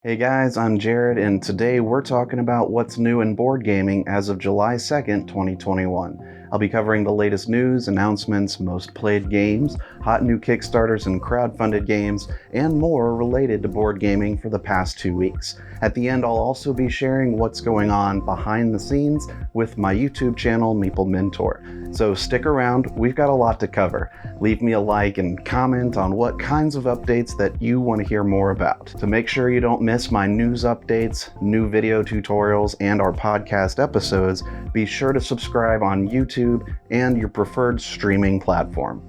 Hey guys, I'm Jared, and today we're talking about what's new in board gaming as of July 2nd, 2021. I'll be covering the latest news, announcements, most played games, hot new Kickstarters and crowdfunded games, and more related to board gaming for the past 2 weeks. At the end, I'll also be sharing what's going on behind the scenes with my YouTube channel, Meeple Mentor. So stick around, we've got a lot to cover. Leave me a like and comment on what kinds of updates that you want to hear more about. To make sure you don't miss my news updates, new video tutorials, and our podcast episodes, be sure to subscribe on YouTube and your preferred streaming platform.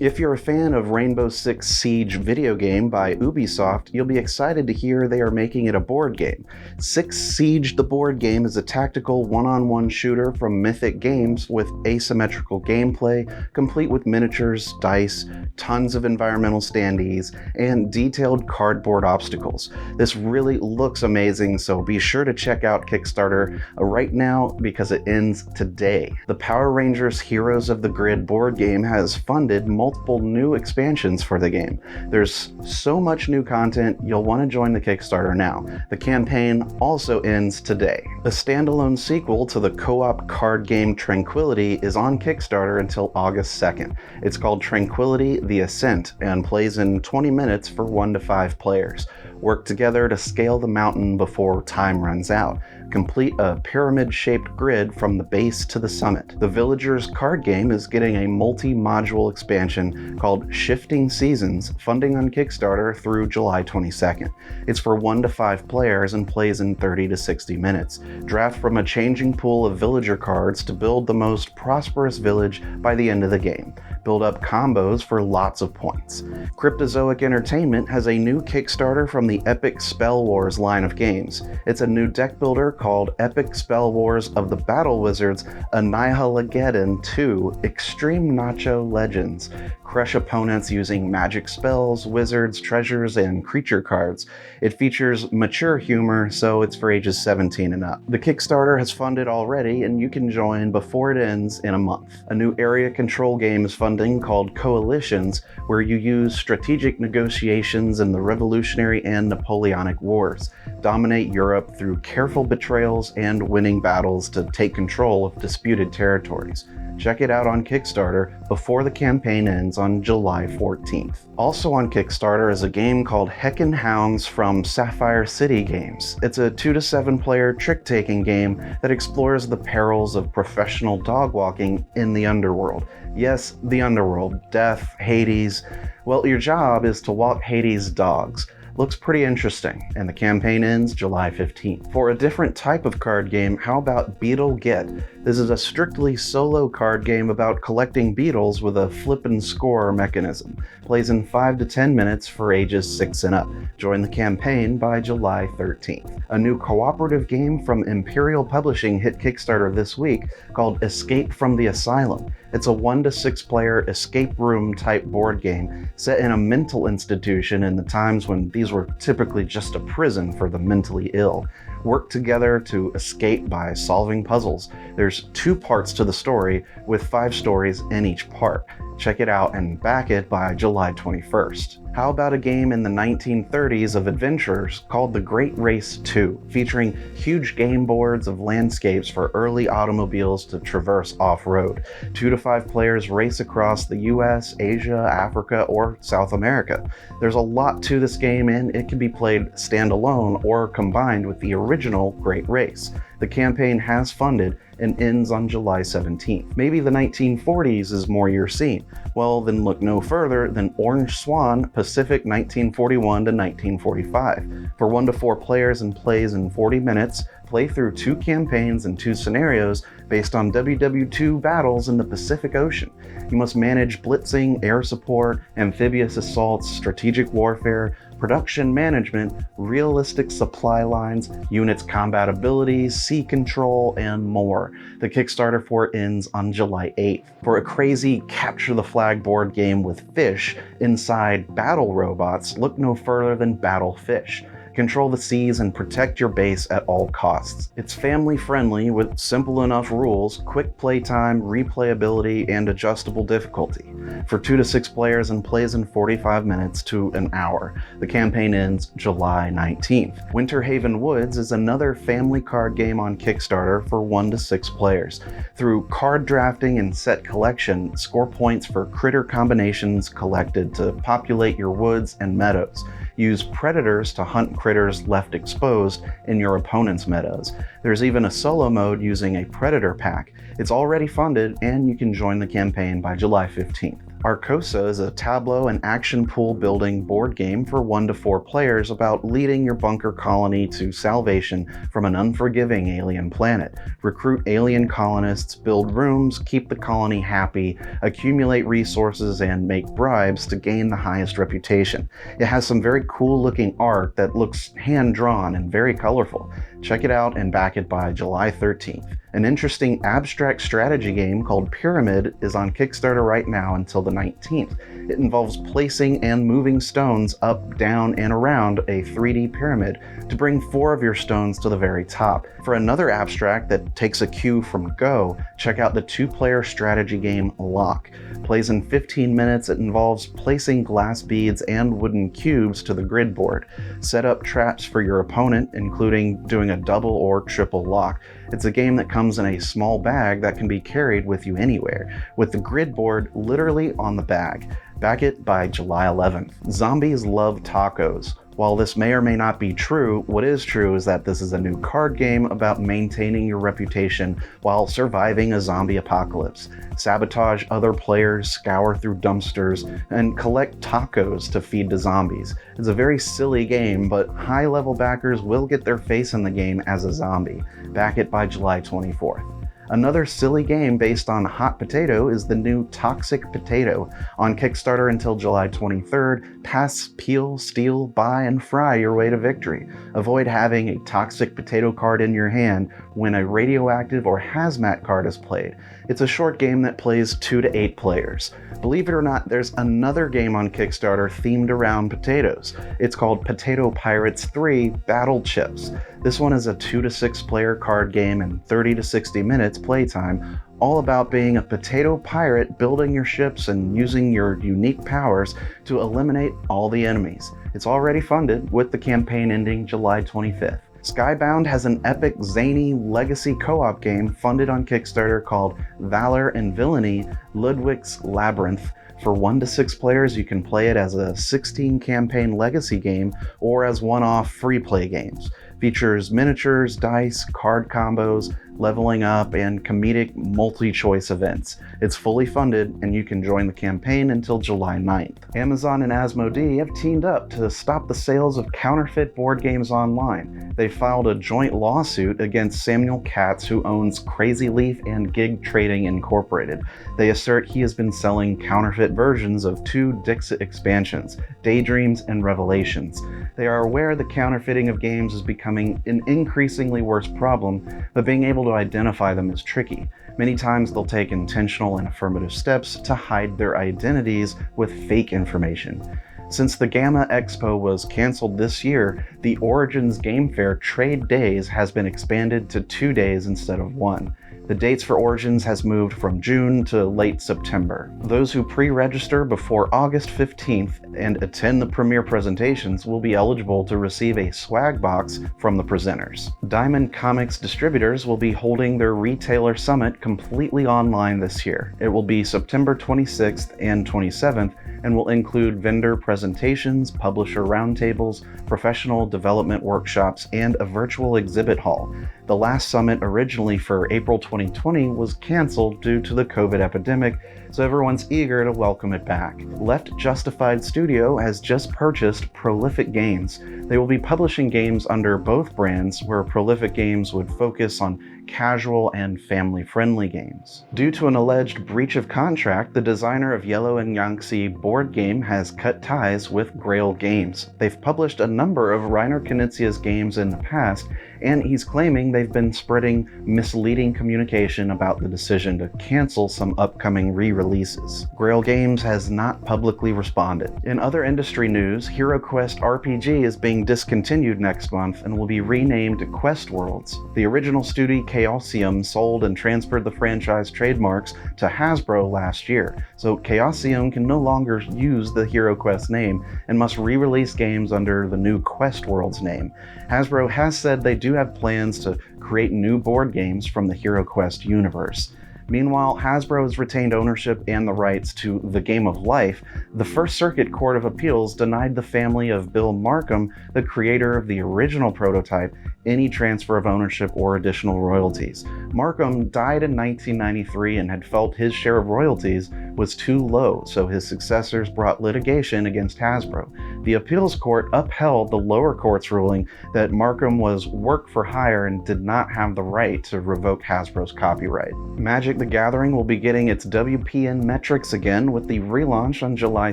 If you're a fan of Rainbow Six Siege video game by Ubisoft, you'll be excited to hear they are making it a board game. Six Siege the board game is a tactical one-on-one shooter from Mythic Games with asymmetrical gameplay, complete with miniatures, dice, tons of environmental standees, and detailed cardboard obstacles. This really looks amazing, so be sure to check out Kickstarter right now because it ends today. The Power Rangers Heroes of the Grid board game has funded multiple new expansions for the game. There's so much new content, you'll want to join the Kickstarter now. The campaign also ends today. A standalone sequel to the co-op card game Tranquility is on Kickstarter until August 2nd. It's called Tranquility: The Ascent and plays in 20 minutes for 1 to 5 players. Work together to scale the mountain before time runs out. Complete a pyramid-shaped grid from the base to the summit. The Villagers card game is getting a multi-module expansion called Shifting Seasons, funding on Kickstarter through July 22nd. It's for 1 to 5 players and plays in 30 to 60 minutes. Draft from a changing pool of villager cards to build the most prosperous village by the end of the game. Build up combos for lots of points. Cryptozoic Entertainment has a new Kickstarter from the Epic Spell Wars line of games. It's a new deck builder called Epic Spell Wars of the Battle Wizards Annihilagedon 2 Extreme Nacho Legends. Crush opponents using magic spells, wizards, treasures, and creature cards. It features mature humor, so it's for ages 17 and up. The Kickstarter has funded already, and you can join before it ends in a month. A new area control game is funding called Coalitions, where you use strategic negotiations in the Revolutionary and Napoleonic Wars. Dominate Europe through careful betrayals and winning battles to take control of disputed territories. Check it out on Kickstarter before the campaign ends on July 14th. Also on Kickstarter is a game called Heckin' Hounds from Sapphire City Games. It's a 2 to 7 player trick-taking game that explores the perils of professional dog walking in the underworld. Yes, the underworld. Death, Hades. Well, your job is to walk Hades' dogs. Looks pretty interesting, and the campaign ends July 15th. For a different type of card game, how about Beetle Get? This is a strictly solo card game about collecting beetles with a flip and score mechanism. Plays in 5 to 10 minutes for ages 6 and up. Join the campaign by July 13th. A new cooperative game from Imperial Publishing hit Kickstarter this week called Escape from the Asylum. It's a 1 to 6 player escape room type board game set in a mental institution in the times when these were typically just a prison for the mentally ill. Work together to escape by solving puzzles. There's 2 parts to the story, with 5 stories in each part. Check it out and back it by July 21st. How about a game in the 1930s of adventures called The Great Race 2, featuring huge game boards of landscapes for early automobiles to traverse off-road. 2 to 5 players race across the US, Asia, Africa, or South America. There's a lot to this game, and it can be played standalone or combined with the original Great Race. The campaign has funded and ends on July 17th. Maybe the 1940s is more your scene. Well, then look no further than Orange Swan Pacific 1941 to 1945. For 1 to 4 players and plays in 40 minutes, play through 2 campaigns and 2 scenarios based on WW2 battles in the Pacific Ocean. You must manage blitzing, air support, amphibious assaults, strategic warfare, production management, realistic supply lines, units combat abilities, sea control, and more. The Kickstarter for it ends on July 8th. For a crazy capture the flag board game with fish inside battle robots, look no further than Battle Fish. Control the seas and protect your base at all costs. It's family-friendly with simple enough rules, quick playtime, replayability, and adjustable difficulty. For 2 to 6 players and plays in 45 minutes to an hour. The campaign ends July 19th. Winterhaven Woods is another family card game on Kickstarter for 1 to 6 players. Through card drafting and set collection, score points for critter combinations collected to populate your woods and meadows. Use predators to hunt critters left exposed in your opponent's meadows. There's even a solo mode using a predator pack. It's already funded, and you can join the campaign by July 15th. Arcosa is a tableau and action pool building board game for 1 to 4 players about leading your bunker colony to salvation from an unforgiving alien planet. Recruit alien colonists, build rooms, keep the colony happy, accumulate resources, and make bribes to gain the highest reputation. It has some very cool looking art that looks hand-drawn and very colorful. Check it out and back it by July 13th. An interesting abstract strategy game called Pyramid is on Kickstarter right now until the 19th. It involves placing and moving stones up, down, and around a 3D pyramid to bring 4 of your stones to the very top. For another abstract that takes a cue from Go, check out the 2-player strategy game Lock. Plays in 15 minutes, it involves placing glass beads and wooden cubes to the grid board. Set up traps for your opponent, including doing a double or triple lock. It's a game that comes in a small bag that can be carried with you anywhere, with the grid board literally on the bag. Back it by July 11th. Zombies love tacos. While this may or may not be true, what is true is that this is a new card game about maintaining your reputation while surviving a zombie apocalypse. Sabotage other players, scour through dumpsters, and collect tacos to feed to zombies. It's a very silly game, but high-level backers will get their face in the game as a zombie. Back it by July 24th. Another silly game based on hot potato is the new Toxic Potato. On Kickstarter until July 23rd, pass, peel, steal, buy, and fry your way to victory. Avoid having a toxic potato card in your hand when a radioactive or hazmat card is played. It's a short game that plays 2 to 8 players. Believe it or not, there's another game on Kickstarter themed around potatoes. It's called Potato Pirates 3 Battle Chips. This one is a 2 to 6 player card game and 30 to 60 minutes playtime, all about being a potato pirate, building your ships and using your unique powers to eliminate all the enemies. It's already funded, with the campaign ending July 25th. Skybound has an epic, zany legacy co-op game funded on Kickstarter called Valor and Villainy: Ludwig's Labyrinth. For 1 to 6 players, you can play it as a 16-campaign legacy game or as one-off free-play games. Features miniatures, dice, card combos, leveling up, and comedic multi-choice events. It's fully funded, and you can join the campaign until July 9th. Amazon and Asmodee have teamed up to stop the sales of counterfeit board games online. They filed a joint lawsuit against Samuel Katz, who owns Crazy Leaf and Gig Trading Incorporated. They assert he has been selling counterfeit versions of 2 Dixit expansions, Daydreams and Revelations. They are aware the counterfeiting of games is becoming an increasingly worse problem, but being able to identify them is tricky. Many times they'll take intentional and affirmative steps to hide their identities with fake information. Since the Gamma Expo was canceled this year, the Origins Game Fair Trade Days has been expanded to 2 days instead of 1. The dates for Origins has moved from June to late September. Those who pre-register before August 15th and attend the premiere presentations will be eligible to receive a swag box from the presenters. Diamond Comics distributors will be holding their retailer summit completely online this year. It will be September 26th and 27th and will include vendor presentations, publisher roundtables, professional development workshops, and a virtual exhibit hall. The last summit, originally for April 2020, was canceled due to the COVID epidemic, so everyone's eager to welcome it back. Left Justified Studio has just purchased Prolific Games. They will be publishing games under both brands, where Prolific Games would focus on casual and family-friendly games. Due to an alleged breach of contract, the designer of Yellow and Yangtze board game has cut ties with Grail Games. They've published a number of Reiner Knizia's games in the past, and he's claiming they've been spreading misleading communication about the decision to cancel some upcoming re-releases. Grail Games has not publicly responded. In other industry news, HeroQuest RPG is being discontinued next month and will be renamed Quest Worlds. The original studio Chaosium sold and transferred the franchise trademarks to Hasbro last year, so Chaosium can no longer use the HeroQuest name and must re-release games under the new Quest Worlds name. Hasbro has said they do have plans to create new board games from the HeroQuest universe. Meanwhile, Hasbro has retained ownership and the rights to The Game of Life. The First Circuit Court of Appeals denied the family of Bill Markham, the creator of the original prototype, any transfer of ownership or additional royalties. Markham died in 1993 and had felt his share of royalties was too low, so his successors brought litigation against Hasbro. The appeals court upheld the lower court's ruling that Markham was work for hire and did not have the right to revoke Hasbro's copyright. Magic the Gathering will be getting its WPN metrics again with the relaunch on July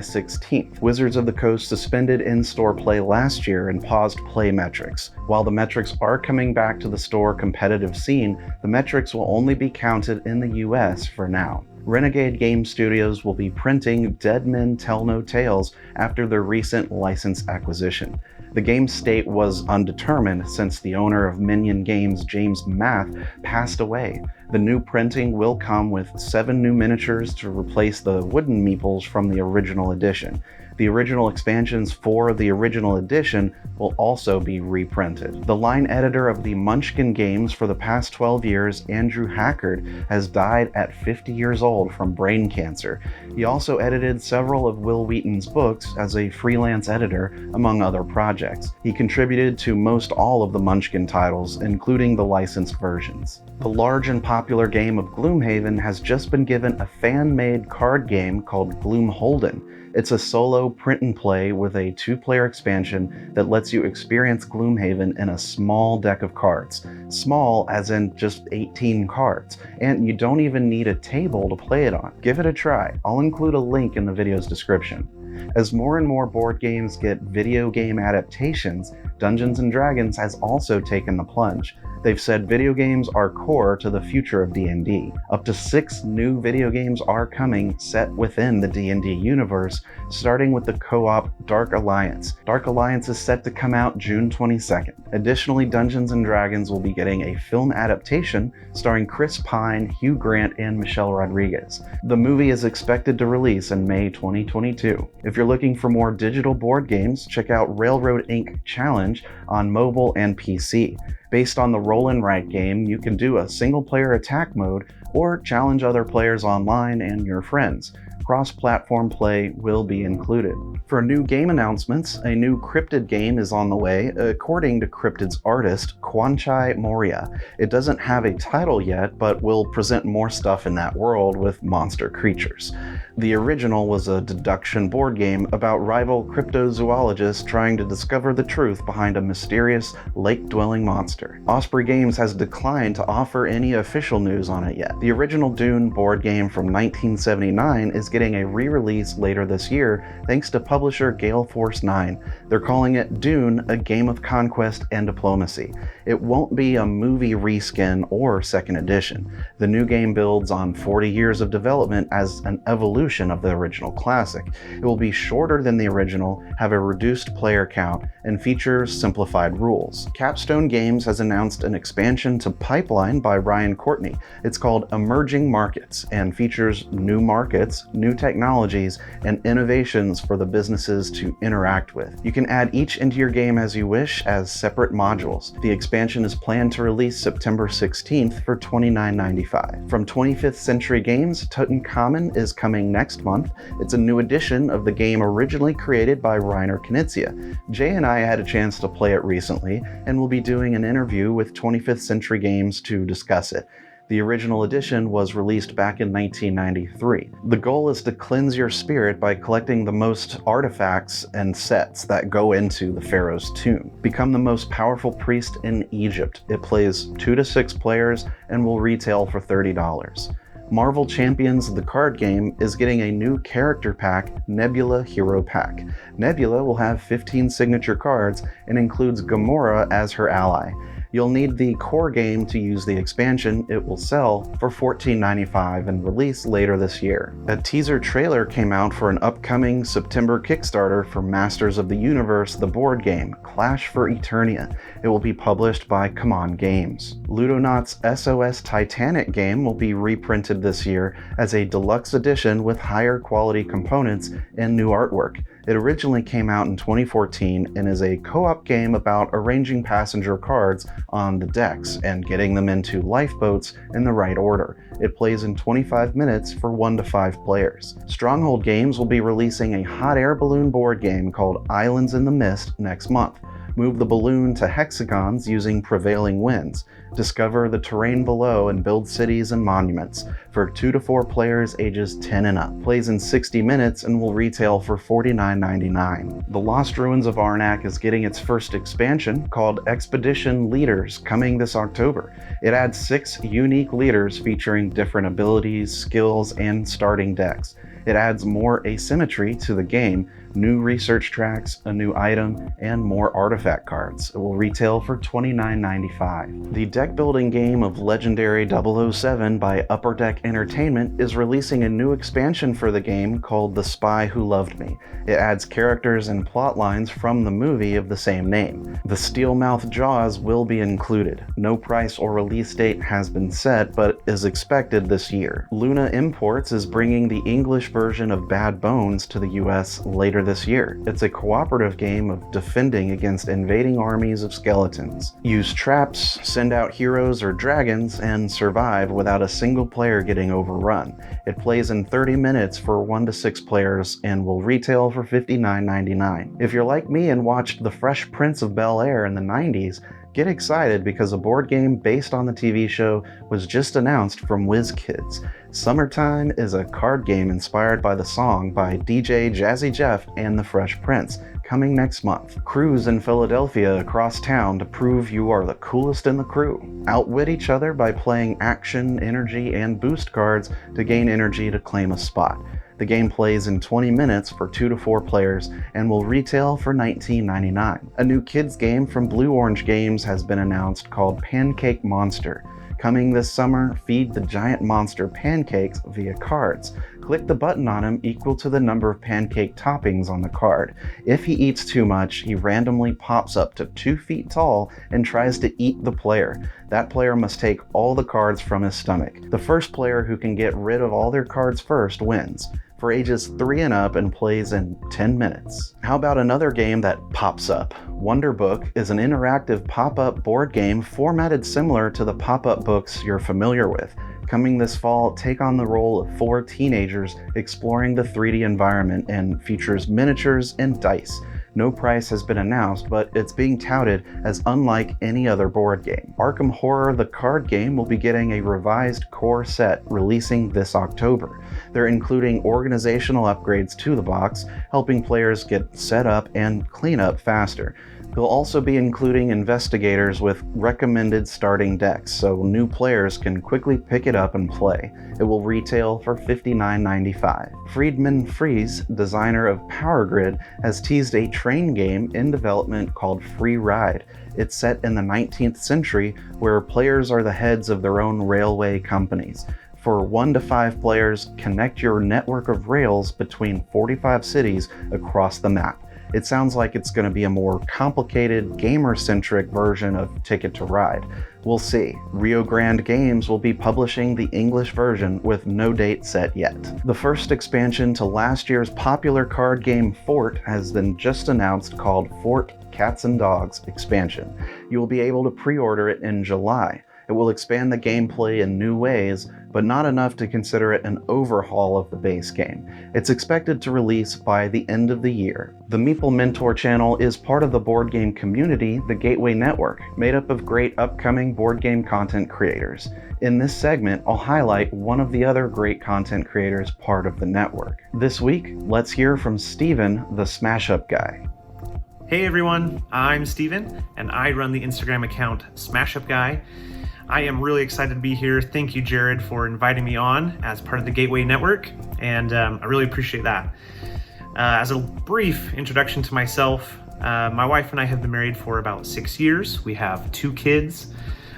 16th. Wizards of the Coast suspended in-store play last year and paused play metrics. While the metrics are coming back to the store competitive scene, the metrics will only be counted in the US for now. Renegade Game Studios will be printing Dead Men Tell No Tales after their recent license acquisition. The game's state was undetermined since the owner of Minion Games, James Math, passed away. The new printing will come with 7 new miniatures to replace the wooden meeples from the original edition. The original expansions for the original edition will also be reprinted. The line editor of the Munchkin games for the past 12 years, Andrew Hackard, has died at 50 years old from brain cancer. He also edited several of Will Wheaton's books as a freelance editor, among other projects. He contributed to most all of the Munchkin titles, including the licensed versions. The large and popular game of Gloomhaven has just been given a fan-made card game called Gloomholden. It's a solo print and play with a 2-player expansion that lets you experience Gloomhaven in a small deck of cards. Small as in just 18 cards, and you don't even need a table to play it on. Give it a try. I'll include a link in the video's description. As more and more board games get video game adaptations, Dungeons & Dragons has also taken the plunge. They've said video games are core to the future of D&D. Up to 6 new video games are coming set within the D&D universe, starting with the co-op Dark Alliance. Dark Alliance is set to come out June 22nd. Additionally, Dungeons & Dragons will be getting a film adaptation starring Chris Pine, Hugh Grant, and Michelle Rodriguez. The movie is expected to release in May 2022. If you're looking for more digital board games, check out Railroad Ink Challenge on mobile and PC. Based on the Roll and Write game, you can do a single-player attack mode or challenge other players online and your friends. Cross-platform play will be included. For new game announcements, a new Cryptid game is on the way, according to Cryptid's artist, Kwanchai Moria. It doesn't have a title yet, but will present more stuff in that world with monster creatures. The original was a deduction board game about rival cryptozoologists trying to discover the truth behind a mysterious lake-dwelling monster. Osprey Games has declined to offer any official news on it yet. The original Dune board game from 1979 is getting a re-release later this year thanks to publisher Gale Force 9. They're calling it Dune, a game of conquest and diplomacy. It won't be a movie reskin or second edition. The new game builds on 40 years of development as an evolution of the original classic. It will be shorter than the original, have a reduced player count, and features simplified rules. Capstone Games has announced an expansion to Pipeline by Ryan Courtney. It's called Emerging Markets and features new markets, new technologies, and innovations for the businesses to interact with. You can add each into your game as you wish as separate modules. The expansion is planned to release September 16th for $29.95. From 25th Century Games, Tutankhamun is coming next month. It's a new edition of the game originally created by Reiner Knizia. Jay and I had a chance to play it recently, and we'll be doing an interview with 25th Century Games to discuss it. The original edition was released back in 1993. The goal is to cleanse your spirit by collecting the most artifacts and sets that go into the pharaoh's tomb. Become the most powerful priest in Egypt. It plays 2 to 6 players and will retail for $30. Marvel Champions, the card game, is getting a new character pack, Nebula Hero Pack. Nebula will have 15 signature cards and includes Gamora as her ally. You'll need the core game to use the expansion. It will sell for $14.95 and release later this year. A teaser trailer came out for an upcoming September Kickstarter for Masters of the Universe, the board game, Clash for Eternia. It will be published by Come On Games. Ludonauts' SOS Titanic game will be reprinted this year as a deluxe edition with higher quality components and new artwork. It originally came out in 2014 and is a co-op game about arranging passenger cards on the decks and getting them into lifeboats in the right order. It plays in 25 minutes for 1 to 5 players. Stronghold Games will be releasing a hot air balloon board game called Islands in the Mist next month. Move the balloon to hexagons using prevailing winds. Discover the terrain below and build cities and monuments. For 2 to 4 players ages 10 and up. Plays in 60 minutes and will retail for $49.99. The Lost Ruins of Arnak is getting its first expansion called Expedition Leaders coming this October. It adds 6 unique leaders featuring different abilities, skills, and starting decks. It adds more asymmetry to the game, new research tracks, a new item, and more artifact cards. It will retail for $29.95. The deck building game of Legendary 007 by Upper Deck Entertainment is releasing a new expansion for the game called The Spy Who Loved Me. It adds characters and plot lines from the movie of the same name. The Steelmouth Jaws will be included. No price or release date has been set, but is expected this year. Luna Imports is bringing the English version of Bad Bones to the US later this year. It's a cooperative game of defending against invading armies of skeletons. Use traps, send out heroes or dragons, and survive without a single player getting overrun. It plays in 30 minutes for 1 to 6 players and will retail for $59.99. If you're like me and watched The Fresh Prince of Bel-Air in the 90s, get excited because a board game based on the TV show was just announced from WizKids. Summertime is a card game inspired by the song by DJ Jazzy Jeff and the Fresh Prince, coming next month. Cruise in Philadelphia across town to prove you are the coolest in the crew. Outwit each other by playing action, energy, and boost cards to gain energy to claim a spot. The game plays in 20 minutes for 2 to 4 players and will retail for $19.99. A new kids game from Blue Orange Games has been announced called Pancake Monster. Coming this summer, feed the giant monster pancakes via cards. Click the button on him equal to the number of pancake toppings on the card. If he eats too much, he randomly pops up to 2 feet tall and tries to eat the player. That player must take all the cards from his stomach. The first player who can get rid of all their cards first wins. For ages 3 and up and plays in 10 minutes. How about another game that pops up? Wonder Book is an interactive pop-up board game formatted similar to the pop-up books you're familiar with. Coming this fall, take on the role of 4 teenagers exploring the 3D environment and features miniatures and dice. No price has been announced, but it's being touted as unlike any other board game. Arkham Horror the card game will be getting a revised core set releasing this October. They're including organizational upgrades to the box, helping players get set up and clean up faster. They'll also be including investigators with recommended starting decks, so new players can quickly pick it up and play. It will retail for $59.95. Friedman Fries, designer of Power Grid, has teased a train game in development called Free Ride. It's set in the 19th century, where players are the heads of their own railway companies. For 1 to 5 players, connect your network of rails between 45 cities across the map. It sounds like it's going to be a more complicated, gamer-centric version of Ticket to Ride. We'll see. Rio Grande Games will be publishing the English version with no date set yet. The first expansion to last year's popular card game Fort has been just announced, called Fort Cats and Dogs Expansion. You will be able to pre-order it in July. It will expand the gameplay in new ways, but not enough to consider it an overhaul of the base game. It's expected to release by the end of the year. The Meeple Mentor Channel is part of the board game community, the Gateway Network, made up of great upcoming board game content creators. In this segment, I'll highlight one of the other great content creators part of the network. This week, let's hear from Steven, the Smash Up Guy. Hey everyone, I'm Steven, and I run the Instagram account Smash Up Guy. I am really excited to be here. Thank you, Jared, for inviting me on as part of the Gateway Network, and I really appreciate that. As a brief introduction to myself, My wife and I have been married for about 6 years. We have 2 kids.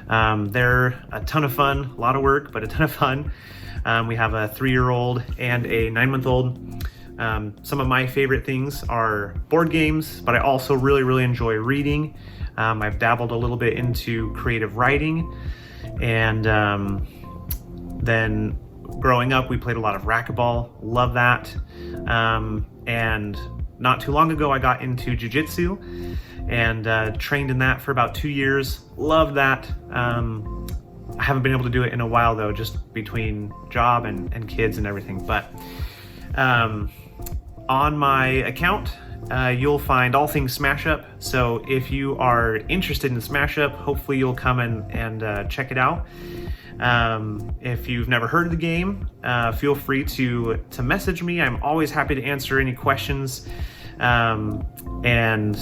They're a ton of fun, a lot of work, but a ton of fun. We have a 3-year-old and a 9-month-old. Some of my favorite things are board games, but I also really enjoy reading. I've dabbled a little bit into creative writing, and then growing up we played a lot of racquetball. Love that. And not too long ago I got into jiu-jitsu and trained in that for about 2 years. Love that. I haven't been able to do it in a while though, just between job and kids and everything. But on my account, you'll find all things Smash Up. So if you are interested in Smash Up, hopefully you'll come and check it out. If you've never heard of the game, feel free to message me. I'm always happy to answer any questions. And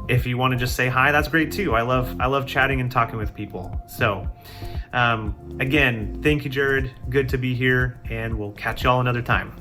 if you want to just say hi, that's great too. I love chatting and talking with people. So again, thank you, Jared. Good to be here, and we'll catch y'all another time.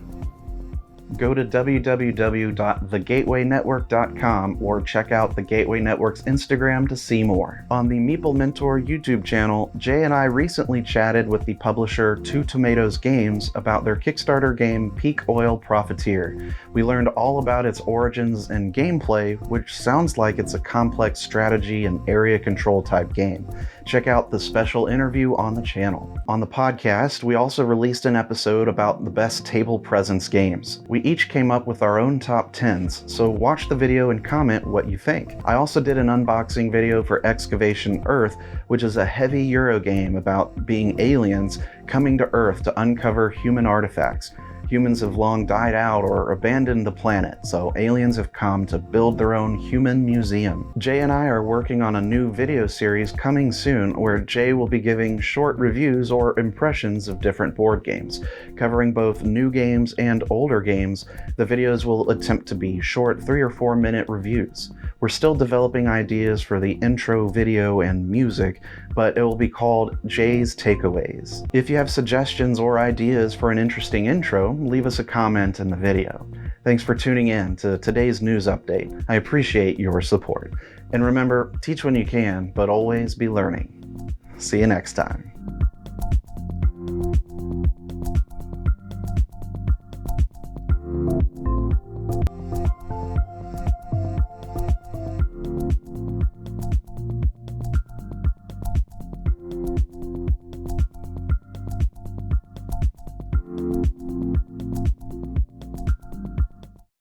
Go to www.thegatewaynetwork.com or check out the Gateway Network's Instagram to see more. On the Meeple Mentor YouTube channel, Jay and I recently chatted with the publisher Two Tomatoes Games about their Kickstarter game Peak Oil Profiteer. We learned all about its origins and gameplay, which sounds like it's a complex strategy and area control type game. Check out the special interview on the channel. On the podcast, we also released an episode about the best table presence games. We each came up with our own top 10s, so watch the video and comment what you think. I also did an unboxing video for Excavation Earth, which is a heavy Euro game about being aliens coming to Earth to uncover human artifacts. Humans have long died out or abandoned the planet, so aliens have come to build their own human museum. Jay and I are working on a new video series coming soon where Jay will be giving short reviews or impressions of different board games. Covering both new games and older games, the videos will attempt to be short 3 or 4 minute reviews. We're still developing ideas for the intro video and music, but it will be called Jay's Takeaways. If you have suggestions or ideas for an interesting intro, leave us a comment in the video. Thanks for tuning in to today's news update. I appreciate your support. And remember, teach when you can, but always be learning. See you next time.